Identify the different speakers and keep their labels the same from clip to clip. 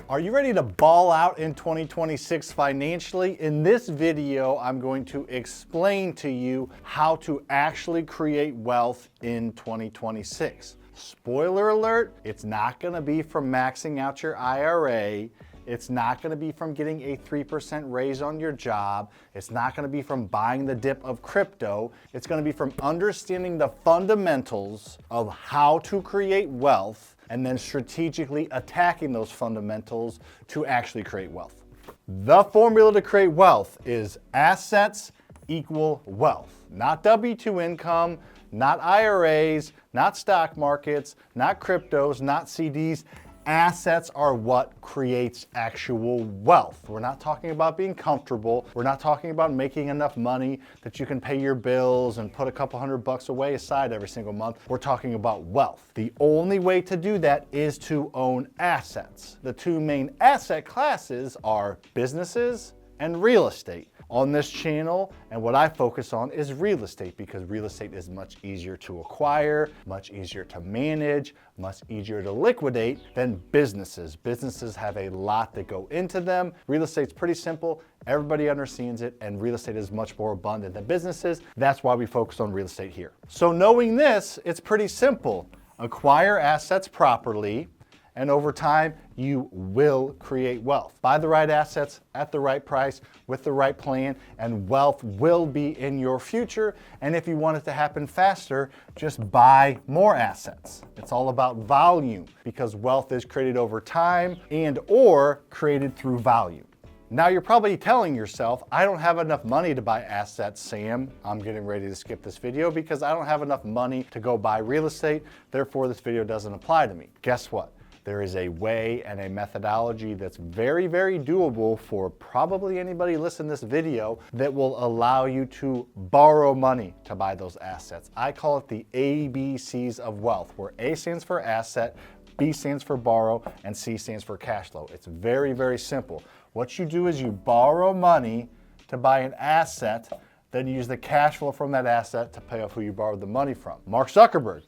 Speaker 1: Are you ready to ball out in 2026 financially? In this video, I'm going to explain to you how to actually create wealth in 2026. Spoiler alert, it's not gonna be from maxing out your IRA. It's not gonna be from getting a 3% raise on your job. It's not gonna be from buying the dip of crypto. It's gonna be from understanding the fundamentals of how to create wealth and then strategically attacking those fundamentals to actually create wealth. The formula to create wealth is assets equal wealth. Not W-2 income, not IRAs, not stock markets, not cryptos, not CDs. Assets are what creates actual wealth. We're not talking about being comfortable. We're not talking about making enough money that you can pay your bills and put a couple $100 away aside every single month. We're talking about wealth. The only way to do that is to own assets. The two main asset classes are businesses and real estate. On this channel, and what I focus on is real estate, because real estate is much easier to acquire, much easier to manage, much easier to liquidate than businesses. Businesses have a lot that go into them. Real estate's pretty simple, everybody understands it, and real estate is much more abundant than businesses. That's why we focus on real estate here. So knowing this, it's pretty simple. Acquire assets properly, and over time, you will create wealth. Buy the right assets at the right price with the right plan, and wealth will be in your future. And if you want it to happen faster, just buy more assets. It's all about volume, because wealth is created over time and or created through value. Now you're probably telling yourself, I don't have enough money to buy assets, Sam. I'm getting ready to skip this video because I don't have enough money to go buy real estate. Therefore, this video doesn't apply to me. Guess what? There is a way and a methodology that's very, very doable for probably anybody listening to this video that will allow you to borrow money to buy those assets. I call it the ABCs of wealth, where A stands for asset, B stands for borrow, and C stands for cash flow. It's very, very simple. What you do is you borrow money to buy an asset, then you use the cash flow from that asset to pay off who you borrowed the money from. Mark Zuckerberg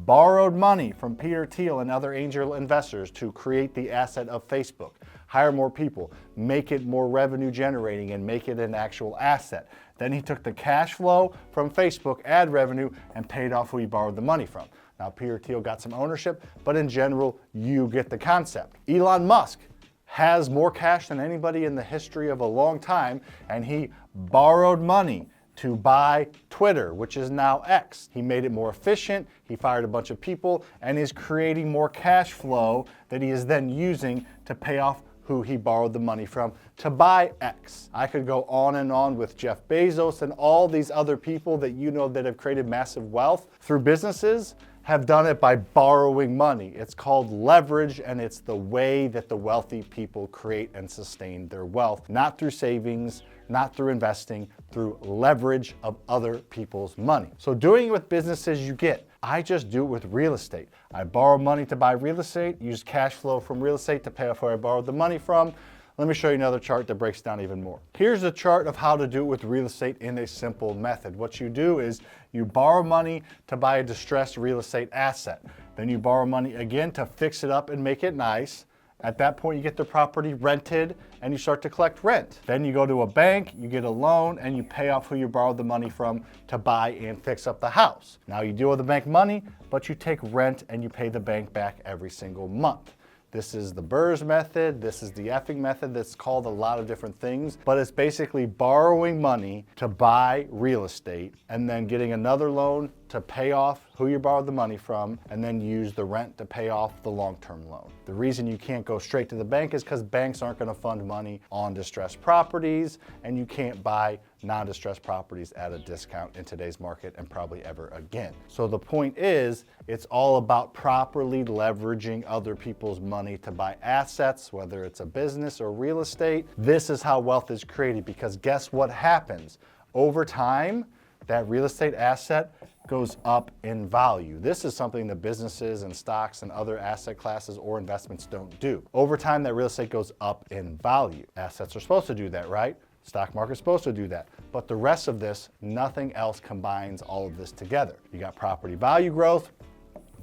Speaker 1: borrowed money from Peter Thiel and other angel investors to create the asset of Facebook, hire more people, make it more revenue generating, and make it an actual asset. Then he took the cash flow from Facebook ad revenue and paid off who he borrowed the money from. Now Peter Thiel got some ownership, but in general, you get the concept. Elon Musk has more cash than anybody in the history of a long time, and he borrowed money to buy Twitter, which is now X. He made it more efficient, he fired a bunch of people, and is creating more cash flow that he is then using to pay off who he borrowed the money from to buy X. I could go on and on with Jeff Bezos and all these other people that you know that have created massive wealth through businesses, have done it by borrowing money. It's called leverage, and it's the way that the wealthy people create and sustain their wealth, not through savings, not through investing, through leverage of other people's money. So doing it with businesses you get. I just do it with real estate. I borrow money to buy real estate, use cash flow from real estate to pay off where I borrowed the money from. Let me show you another chart that breaks down even more. Here's a chart of how to do it with real estate in a simple method. What you do is you borrow money to buy a distressed real estate asset. Then you borrow money again to fix it up and make it nice. At that point, you get the property rented and you start to collect rent. Then you go to a bank, you get a loan, and you pay off who you borrowed the money from to buy and fix up the house. Now you deal with the bank money, but you take rent and you pay the bank back every single month. This is the BRRRR method, this is the effing method, that's called a lot of different things, but it's basically borrowing money to buy real estate and then getting another loan to pay off who you borrowed the money from, and then use the rent to pay off the long-term loan. The reason you can't go straight to the bank is because banks aren't gonna fund money on distressed properties, and you can't buy non-distressed properties at a discount in today's market and probably ever again. So the point is, it's all about properly leveraging other people's money to buy assets, whether it's a business or real estate. This is how wealth is created, because guess what happens? Over time, that real estate asset goes up in value. This is something that businesses and stocks and other asset classes or investments don't do. Over time, that real estate goes up in value. Assets are supposed to do that, right? Stock market's supposed to do that. But the rest of this, nothing else combines all of this together. You got property value growth,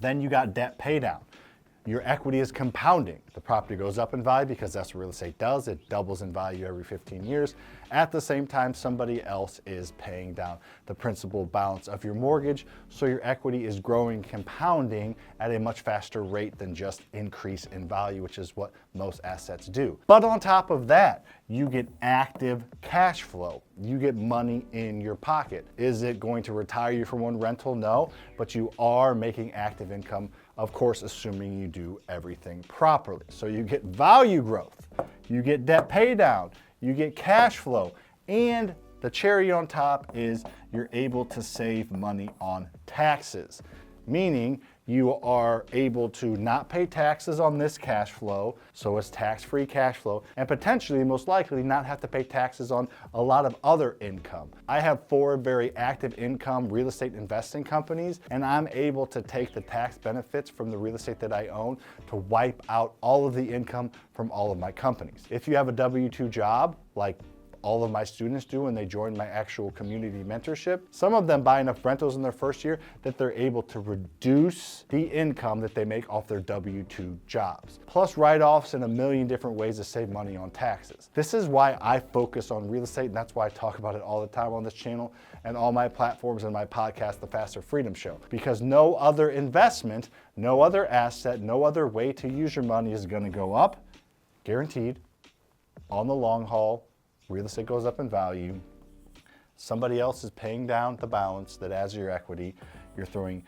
Speaker 1: then you got debt pay down. Your equity is compounding. The property goes up in value because that's what real estate does. It doubles in value every 15 years. At the same time, somebody else is paying down the principal balance of your mortgage, so your equity is growing, compounding at a much faster rate than just increase in value, which is what most assets do. But on top of that, you get active cash flow. You get money in your pocket. Is it going to retire you from one rental? No, but you are making active income, of course, assuming you do everything properly. So you get value growth, you get debt pay down, you get cash flow, and the cherry on top is you're able to save money on taxes, meaning you are able to not pay taxes on this cash flow, so it's tax-free cash flow, and potentially, most likely, not have to pay taxes on a lot of other income. I have 4 very active income real estate investing companies, and I'm able to take the tax benefits from the real estate that I own to wipe out all of the income from all of my companies. If you have a W-2 job, like all of my students do when they join my actual community mentorship, some of them buy enough rentals in their first year that they're able to reduce the income that they make off their W-2 jobs. Plus write-offs and a million different ways to save money on taxes. This is why I focus on real estate, and that's why I talk about it all the time on this channel and all my platforms and my podcast, The Faster Freedom Show. Because no other investment, no other asset, no other way to use your money is gonna go up, guaranteed, on the long haul. Real estate goes up in value. Somebody else is paying down the balance that adds your equity. You're throwing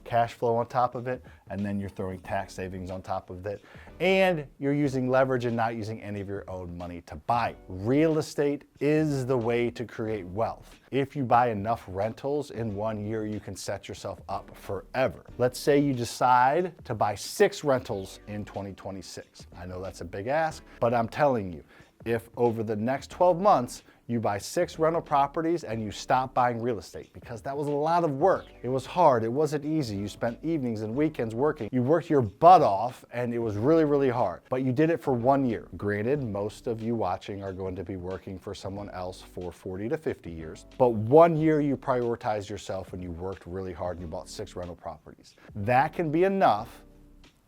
Speaker 1: cash flow on top of it, and then you're throwing tax savings on top of it. And you're using leverage and not using any of your own money to buy. Real estate is the way to create wealth. If you buy enough rentals in 1 year, you can set yourself up forever. Let's say you decide to buy 6 rentals in 2026. I know that's a big ask, but I'm telling you, if over the next 12 months, you buy 6 rental properties and you stop buying real estate, because that was a lot of work. It was hard, it wasn't easy. You spent evenings and weekends working. You worked your butt off and it was really, really hard, but you did it for 1 year. Granted, most of you watching are going to be working for someone else for 40 to 50 years, but 1 year you prioritized yourself and you worked really hard and you bought 6 rental properties. That can be enough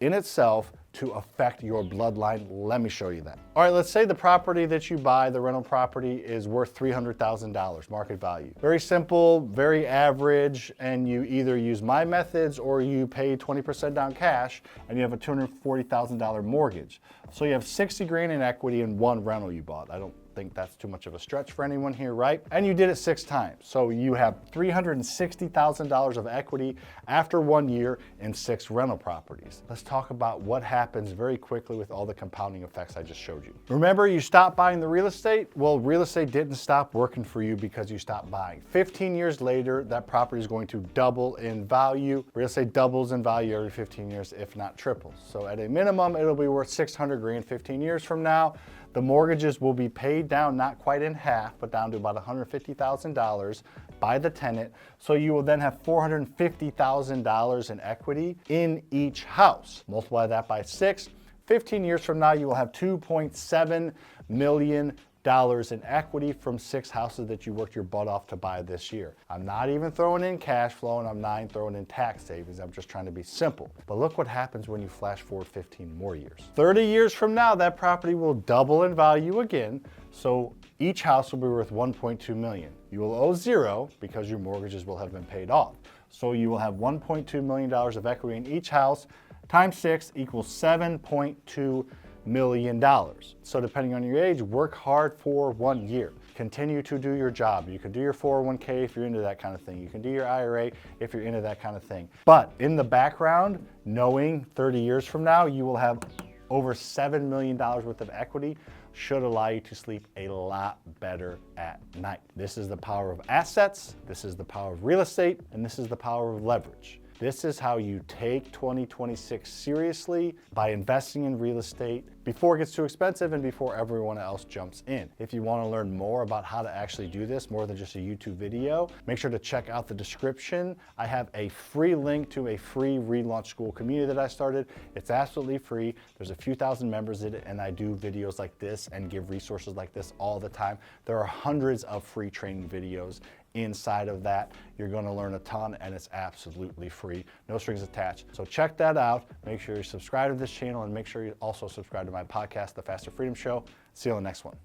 Speaker 1: in itself to affect your bloodline. Let me show you that. All right, let's say the property that you buy, the rental property, is worth $300,000 market value. Very simple, very average, and you either use my methods or you pay 20% down cash and you have a $240,000 mortgage. So you have 60 grand in equity in 1 rental you bought. I don't think that's too much of a stretch for anyone here, right? And you did it 6 times. So you have $360,000 of equity after 1 year in 6 rental properties. Let's talk about what happens very quickly with all the compounding effects I just showed you. Remember, you stopped buying the real estate? Well, real estate didn't stop working for you because you stopped buying. 15 years later, that property is going to double in value. Real estate doubles in value every 15 years, if not triples. So at a minimum, it'll be worth 600 grand 15 years from now. The mortgages will be paid down, not quite in half, but down to about $150,000 by the tenant. So you will then have $450,000 in equity in each house. Multiply that by 6. 15 years from now, you will have $2.7 million in equity from 6 houses that you worked your butt off to buy this year. I'm not even throwing in cash flow and I'm not even throwing in tax savings. I'm just trying to be simple. But look what happens when you flash forward 15 more years. 30 years from now, that property will double in value again. So each house will be worth $1.2 million. You will owe 0 because your mortgages will have been paid off. So you will have $1.2 million of equity in each house. Times 6 equals $7.2 million. So depending on your age, work hard for 1 year. Continue to do your job. You can do your 401k if you're into that kind of thing. You can do your IRA if you're into that kind of thing. But in the background, knowing 30 years from now, you will have over $7 million worth of equity should allow you to sleep a lot better at night. This is the power of assets. This is the power of real estate. And this is the power of leverage. This is how you take 2026 seriously, by investing in real estate, before it gets too expensive and before everyone else jumps in. If you want to learn more about how to actually do this, more than just a YouTube video, make sure to check out the description. I have a free link to a free Relaunch Skool community that I started. It's absolutely free. There's a few thousand members in it, and I do videos like this and give resources like this all the time. There are hundreds of free training videos inside of that. You're going to learn a ton, and it's absolutely free, no strings attached. So check that out. Make sure you subscribe to this channel, and make sure you also subscribe to my podcast, The Faster Freedom Show. See you on the next one.